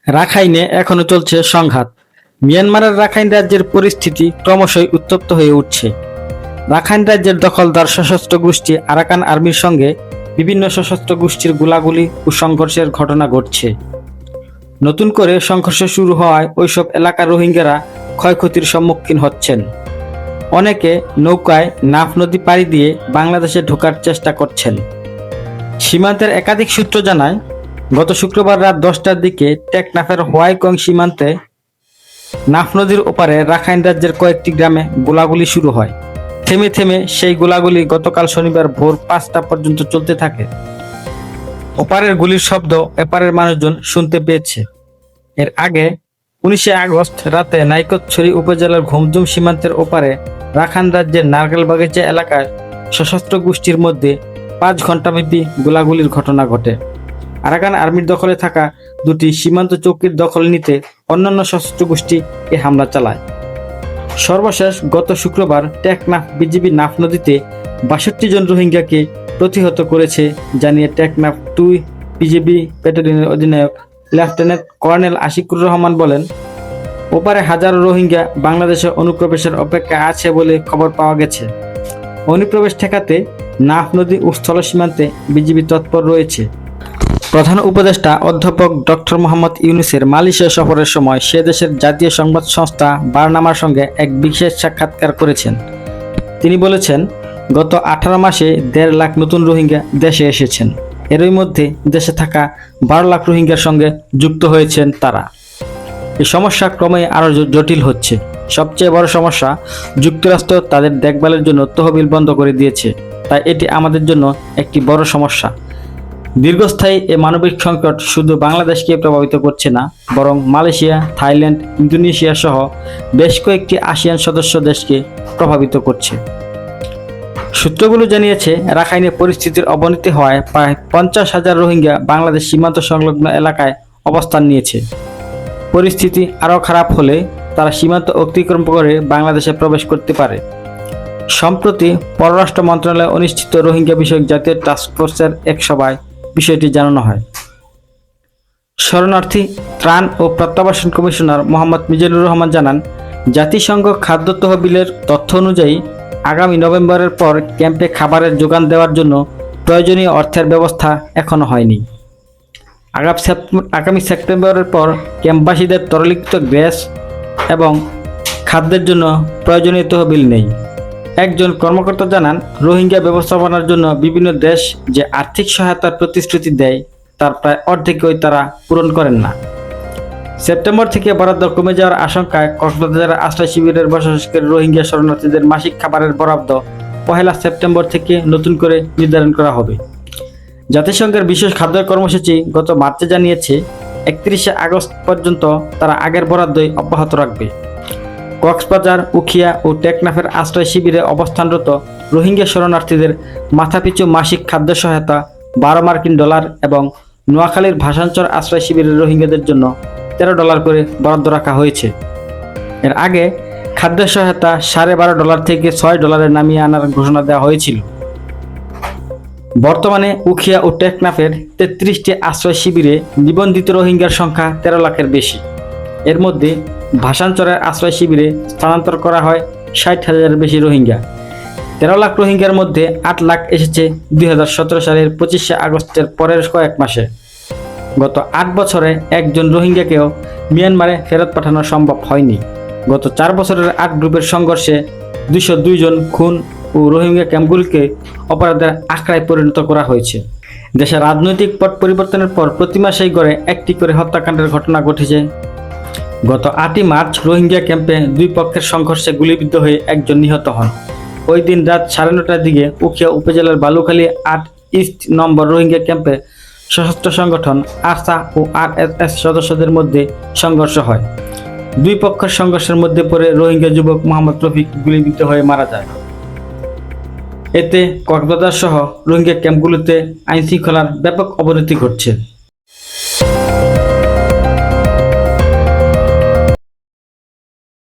রাখাইনে এখনো চলছে সংঘাত। মিয়ানমারের রাখাইন রাজ্যের পরিস্থিতি ক্রমশই উত্তপ্ত হয়ে উঠছে। রাখাইন রাজ্যের দখলদার সশস্ত্র গোষ্ঠী আরাকান আর্মির সঙ্গে বিভিন্ন সশস্ত্র গোষ্ঠীর গোলাগুলি ও সংঘর্ষের ঘটনা ঘটছে। নতুন করে সংঘর্ষ শুরু হওয়ায় ওইসব এলাকার রোহিঙ্গারা ক্ষয়ক্ষতির সম্মুখীন হচ্ছেন। অনেকে নৌকায় নাফ নদী পাড়ি দিয়ে বাংলাদেশে ঢোকার চেষ্টা করছেন। সীমান্তের একাধিক সূত্র জানায়, গত শুক্রবার রাত 10টার দিকে টেকনাফের হোয়াইকং সীমান্তে নাফ নদীর ওপারে রাখাইন রাজ্যের কয়েকটি গ্রামে গোলাগুলি শুরু হয়। থেমে থেমে সেই গোলাগুলি গতকাল শনিবার ভোর 5টা পর্যন্ত চলতে থাকে। ওপারের গুলির শব্দ এপারের মানুষজন শুনতে পেয়েছে। এর আগে 19শে আগস্ট রাতে নাইকতছড়ি উপজেলার ঘুমজুম সীমান্তের ওপারে রাখাইন রাজ্যের নারকেলবাগিচা এলাকায় সশস্ত্র গোষ্ঠীর মধ্যে 5 ঘণ্টাব্যাপী গোলাগুলির ঘটনা ঘটে। আরাকান আর্মির দখলে থাকা দুটি সীমান্ত চৌকির দখল নিতে অন্যান্য সশস্ত্র গোষ্ঠী এ হামলা চালায়। সর্বশেষ গত শুক্রবার টেকনাফ বিজিবি নাফ নদীতে 62 জন রোহিঙ্গাকে প্রতিহত করেছে জানিয়ে টেকনাফ 2 বিজিবি ব্যাটালিয়নের অধিনায়ক লেফটেন্যান্ট কর্নেল আশিকুর রহমান বলেন, ওপারে হাজারো রোহিঙ্গা বাংলাদেশে অনুপ্রবেশের অপেক্ষায় আছে বলে খবর পাওয়া গেছে। অনুপ্রবেশ ঠেকাতে নাফ নদী ও স্থল সীমান্তে বিজিবি তৎপর রয়েছে। প্রধান উপদেষ্টা অধ্যাপক ডক্টর মোহাম্মদ ইউনূসের মালয়েশিয়া সফরের সময় সে দেশের জাতীয় সংবাদ সংস্থা বার্নামার সঙ্গে এক বিশেষ সাক্ষাৎকার করেছেন। তিনি বলেছেন, গত 18 মাসে 1.5 লাখ নতুন রোহিঙ্গা দেশে এসেছেন। এরই মধ্যে দেশে থাকা 12 লাখ রোহিঙ্গার সঙ্গে যুক্ত হয়েছেন তারা। এই সমস্যা ক্রমেই আরও জটিল হচ্ছে। সবচেয়ে বড় সমস্যা, যুক্তরাষ্ট্র তাদের দেখভালের জন্য তহবিল বন্ধ করে দিয়েছে। তাই এটি আমাদের জন্য একটি বড় সমস্যা। দীর্ঘস্থায়ী এ মানবিক সংকট শুধু বাংলাদেশকে প্রভাবিত করছে না, বরং মালয়েশিয়া, থাইল্যান্ড, ইন্দোনেশিয়া সহ বেশ কয়েকটি আসিয়ান সদস্য দেশকে প্রভাবিত করছে। সূত্রগুলো জানিয়েছে, রাখাইনে পরিস্থিতির অবনতি হওয়ায় প্রায় 50,000 রোহিঙ্গা বাংলাদেশ সীমান্ত সংলগ্ন এলাকায় অবস্থান নিয়েছে। পরিস্থিতি আরও খারাপ হলে তারা সীমান্ত অতিক্রম করে বাংলাদেশে প্রবেশ করতে পারে। সম্প্রতি পররাষ্ট্র মন্ত্রণালয়ে অনুষ্ঠিত রোহিঙ্গা বিষয়ক জাতীয় টাস্কফোর্সের এক সভায় বিষয়টি জানানো হয়। শরণার্থী, ত্রাণ ও প্রত্যাবাসন কমিশনার মোহাম্মদ মিজানুর রহমান জানান, জাতিসংঘ খাদ্য তহবিলের তথ্য অনুযায়ী আগামী নভেম্বরের পর ক্যাম্পে খাবারের যোগান দেওয়ার জন্য প্রয়োজনীয় অর্থের ব্যবস্থা এখনো হয়নি। আগামী সেপ্টেম্বরের পর ক্যাম্পবাসীদের তরলীকৃত গ্যাস এবং খাদ্যের জন্য প্রয়োজনীয় তহবিল নেই। একজন কর্মকর্তা জানান, রোহিঙ্গা ব্যবস্থাপনার জন্য বিভিন্ন দেশ যে আর্থিক সহায়তার প্রতিশ্রুতি দেয় তার প্রায় অর্ধেকই তারা পূরণ করেন না। সেপ্টেম্বর থেকে বরাদ্দ কমে যাওয়ার আশঙ্কায় কক্সবাজারের আশ্রয় শিবিরের বসবাসকারী রোহিঙ্গা শরণার্থীদের মাসিক খাবারের বরাদ্দ 1 সেপ্টেম্বর থেকে নতুন করে নির্ধারণ করা হবে। জাতিসংঘের বিশেষ খাদ্য কর্মসূচি গত মার্চে জানিয়েছে, 31শে আগস্ট পর্যন্ত তারা আগের বরাদ্দই অব্যাহত রাখবে। কক্সবাজার, উখিয়া ও টেকনাফের আশ্রয় শিবিরে অবস্থানরত রোহিঙ্গা শরণার্থীদের মাথাপিছু মাসিক খাদ্য সহায়তা $12 এবং নোয়াখালীর ভাষাঞ্চর আশ্রয় শিবিরের রোহিঙ্গাদের জন্য $13 করে বরাদ্দ রাখা হয়েছে। এর আগে খাদ্য সহায়তা $12.5 থেকে $6 নামিয়ে আনার ঘোষণা দেওয়া হয়েছিল। বর্তমানে উখিয়া ও টেকনাফের 33টি আশ্রয় শিবিরে নিবন্ধিত রোহিঙ্গার সংখ্যা 13 লাখের বেশি। এর মধ্যে ভাষাঞ্চরের আশ্রয় শিবিরে স্থানান্তর করা হয় 60,000-এর বেশি রোহিঙ্গা। 13 লাখ রোহিঙ্গার মধ্যে 8 লাখ এসেছে 2017 সালের 25শে আগস্টের পরের কয়েক মাসে। গত 8 বছরে একজন রোহিঙ্গাকেও মিয়ানমারে ফেরত পাঠানো সম্ভব হয়নি। গত 4 বছরের 8 গ্রুপের সংঘর্ষে 202 জন খুন ও রোহিঙ্গা ক্যাম্পগুলিকে অপরাধের আখড়ায় পরিণত করা হয়েছে। দেশের রাজনৈতিক পট পরিবর্তনের পর প্রতি মাসেই গড়ে একটি করে হত্যাকাণ্ডের ঘটনা ঘটেছে। গত 8ই মার্চ রোহিঙ্গা ক্যাম্পে 2 পক্ষের সংঘর্ষে গুলিবিদ্ধ হয়ে একজন নিহত হন। ওই দিন রাত 9:30টার দিকে উখিয়া উপজেলার বালুখালী 8 ইস্ট নম্বর রোহিঙ্গা ক্যাম্পে সশস্ত্র সংগঠন আরসা ও আরএসএস সদস্যদের মধ্যে সংঘর্ষ হয়। 2 পক্ষের সংঘর্ষের মধ্যে পড়ে রোহিঙ্গা যুবক মোহাম্মদ রফিক গুলিবিদ্ধ হয়ে মারা যায়। এতে কক্সবাজার সহ রোহিঙ্গা ক্যাম্পগুলোতে আইনশৃঙ্খলার ব্যাপক অবনতি ঘটছে।